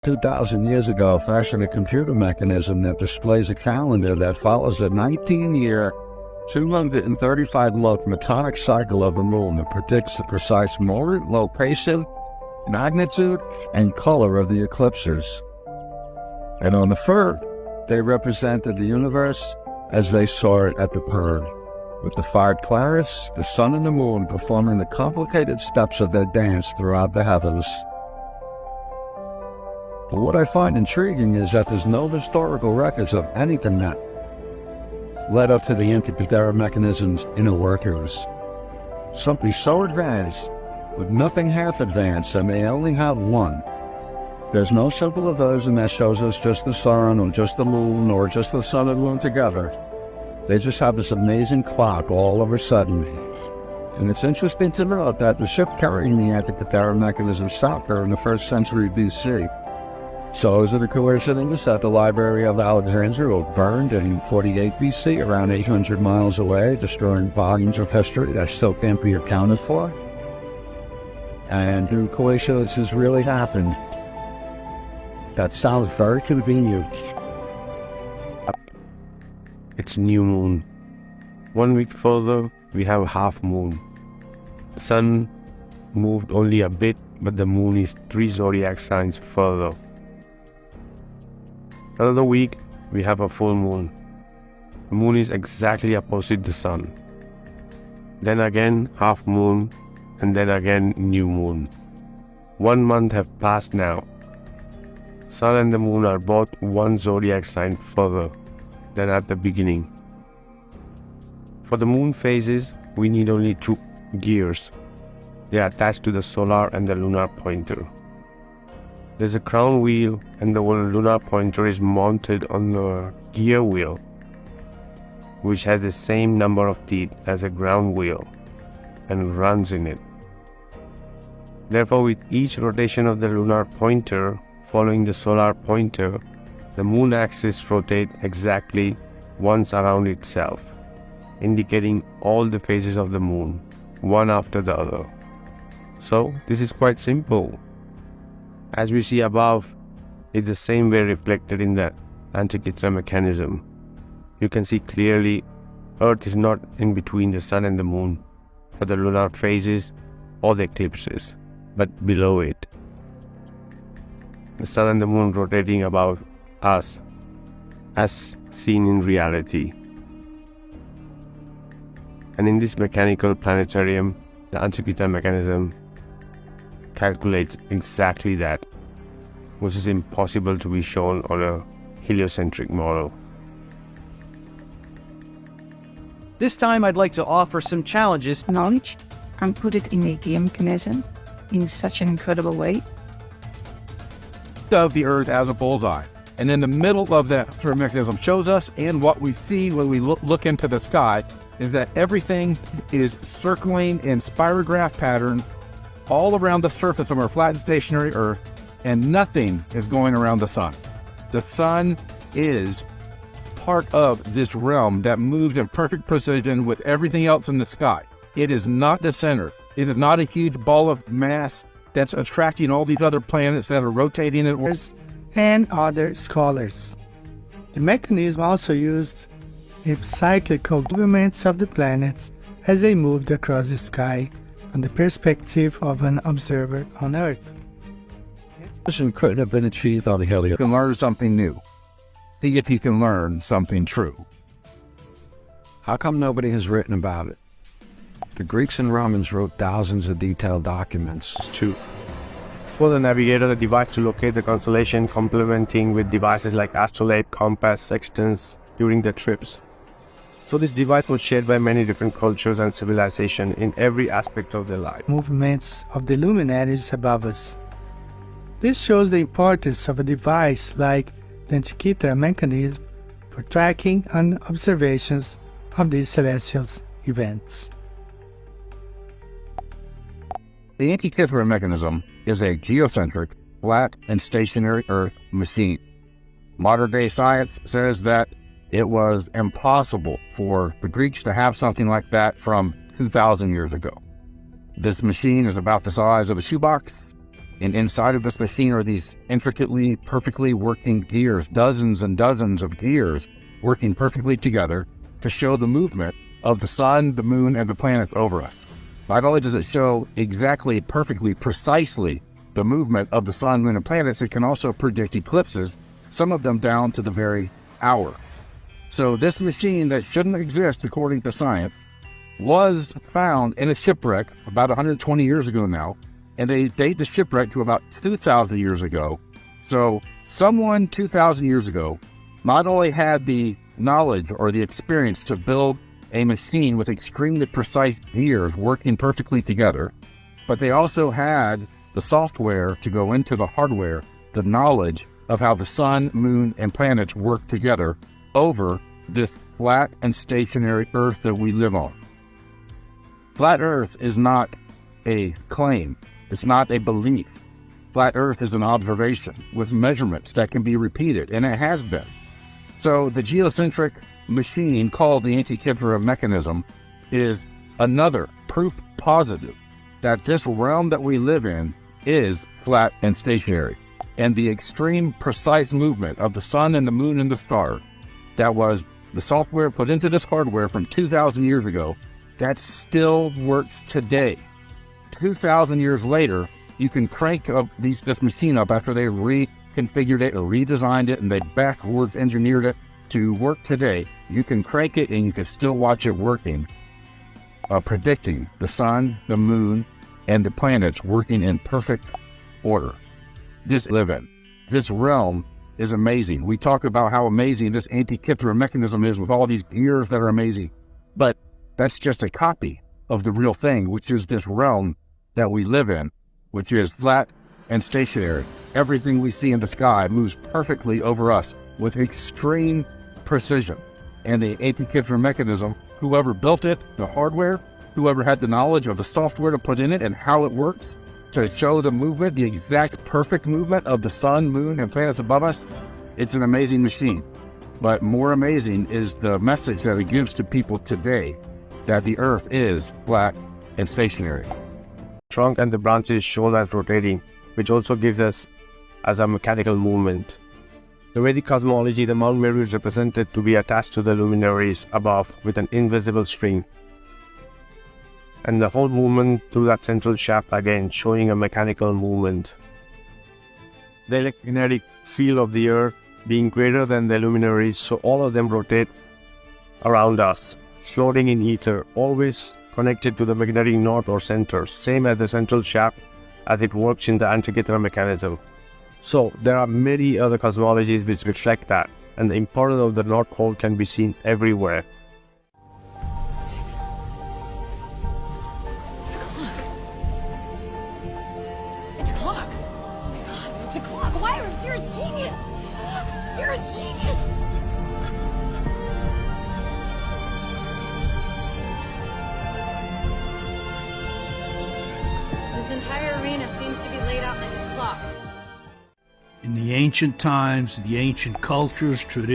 2,000 years ago fashioned a computer mechanism that displays a calendar that follows a 19-year, 235-month metonic cycle of the moon that predicts the precise moment, location, magnitude, and color of the eclipses. And on the third, they represented the universe as they saw it at the pearl, with the 5 planets, the sun and the moon, performing the complicated steps of their dance throughout the heavens. But what I find intriguing is that there's no historical records of anything that led up to the Anticathera Mechanism's inner workings. Something so advanced, with nothing half advanced, and they only have one. There's no simple version that shows us just the sun, or just the moon, or just the sun and moon together. They just have this amazing clock all of a sudden. And it's interesting to note that the ship carrying the Anticathera Mechanism stopped there in the 1st century BC. So is it a coincidence that the Library of Alexandria was burned in 48 BC, around 800 miles away, destroying volumes of history that still can't be accounted for? And do coincidences really happen? That sounds very convenient. It's new moon. 1 week further, we have half moon. The sun moved only a bit, but the moon is 3 zodiac signs further. Another week, we have a full moon. The moon is exactly opposite the sun. Then again, half moon, and then again, new moon. 1 month have passed now. Sun and the moon are both 1 zodiac sign further than at the beginning. For the moon phases, we need only 2 gears. They are attached to the solar and the lunar pointer. There's a crown wheel, and the lunar pointer is mounted on the gear wheel, which has the same number of teeth as a ground wheel and runs in it. Therefore, with each rotation of the lunar pointer following the solar pointer, the moon axis rotates exactly once around itself, indicating all the phases of the moon, one after the other. So, this is quite simple. As we see above, it's the same way reflected in the Anticathera Mechanism. You can see clearly Earth is not in between the sun and the moon for the lunar phases or the eclipses, but below it. The sun and the moon rotating above us, as seen in reality. And in this mechanical planetarium, the Anticathera Mechanism calculates exactly that, which is impossible to be shown on a heliocentric model. This time I'd like to offer some challenges. Knowledge and put it in a game mechanism in such an incredible way. Of the Earth as a bullseye. And in the middle of that mechanism shows us, and what we see when we look into the sky, is that everything is circling in spirograph pattern all around the surface of our flat and stationary Earth, and nothing is going around the sun. The sun is part of this realm that moves in perfect precision with everything else in the sky. It is not the center. It is not a huge ball of mass that's attracting all these other planets that are rotating it. And other scholars. The mechanism also used the cyclical movements of the planets as they moved across the sky from the perspective of an observer on Earth. This couldn't have been achieved on the You Helios. can learn something new. See if you can learn something true. How come nobody has written about it? The Greeks and Romans wrote thousands of detailed documents. For the navigator, a device to locate the constellation, complementing with devices like astrolabe, compass, sextants during the trips. So this device was shared by many different cultures and civilizations in every aspect of their life. Movements of the luminaries above us. This shows the importance of a device like the Anticathera Mechanism for tracking and observations of these celestial events. The Anticathera Mechanism is a geocentric, flat, and stationary Earth machine. Modern-day science says that it was impossible for the Greeks to have something like that from 2,000 years ago. This machine is about the size of a shoebox, And inside of this machine are these intricately, perfectly working gears, dozens and dozens of gears working perfectly together to show the movement of the sun, the moon, and the planets over us. Not only does it show exactly, perfectly, precisely the movement of the sun, moon, and planets, it can also predict eclipses, some of them down to the very hour. So this machine that shouldn't exist according to science was found in a shipwreck about 120 years ago now, and they date the shipwreck to about 2,000 years ago. So someone 2,000 years ago not only had the knowledge or the experience to build a machine with extremely precise gears working perfectly together, but they also had the software to go into the hardware, the knowledge of how the sun, moon, and planets work together over this flat and stationary Earth that we live on. Flat Earth is not a claim. It's not a belief. Flat Earth is an observation with measurements that can be repeated, and it has been. So the geocentric machine called the Anticathera Mechanism is another proof positive that this realm that we live in is flat and stationary. And the extreme precise movement of the sun and the moon and the stars, that was the software put into this hardware from 2,000 years ago, that still works today. 2,000 years later, you can crank up this machine up after they reconfigured it or redesigned it and they backwards engineered it to work today. You can crank it and you can still watch it working, predicting the sun, the moon, and the planets working in perfect order. This live in. This realm is amazing. We talk about how amazing this Anticathera Mechanism is with all these gears that are amazing, but that's just a copy of the real thing, which is this realm that we live in, which is flat and stationary. Everything we see in the sky moves perfectly over us with extreme precision. And the Anticathera Mechanism, whoever built it, the hardware, whoever had the knowledge of the software to put in it and how it works to show the movement, the exact perfect movement of the sun, moon, and planets above us, it's an amazing machine. But more amazing is the message that it gives to people today, that the Earth is flat and stationary. Trunk and the branches shown as rotating, which also gives us as a mechanical movement. The Vedic cosmology, the Mount Meru is represented to be attached to the luminaries above with an invisible string. And the whole movement through that central shaft again showing a mechanical movement. The electromagnetic field of the Earth being greater than the luminaries, so all of them rotate around us, floating in ether, always connected to the magnetic north or center, same as the central shaft as it works in the Anticathera Mechanism. So there are many other cosmologies which reflect that, and the importance of the North Pole can be seen everywhere. It's a clock! Oh my god, it's a clock! Virus, you're a genius! You're a genius! This entire arena seems to be laid out like a clock. In the ancient times, the ancient cultures, traditions,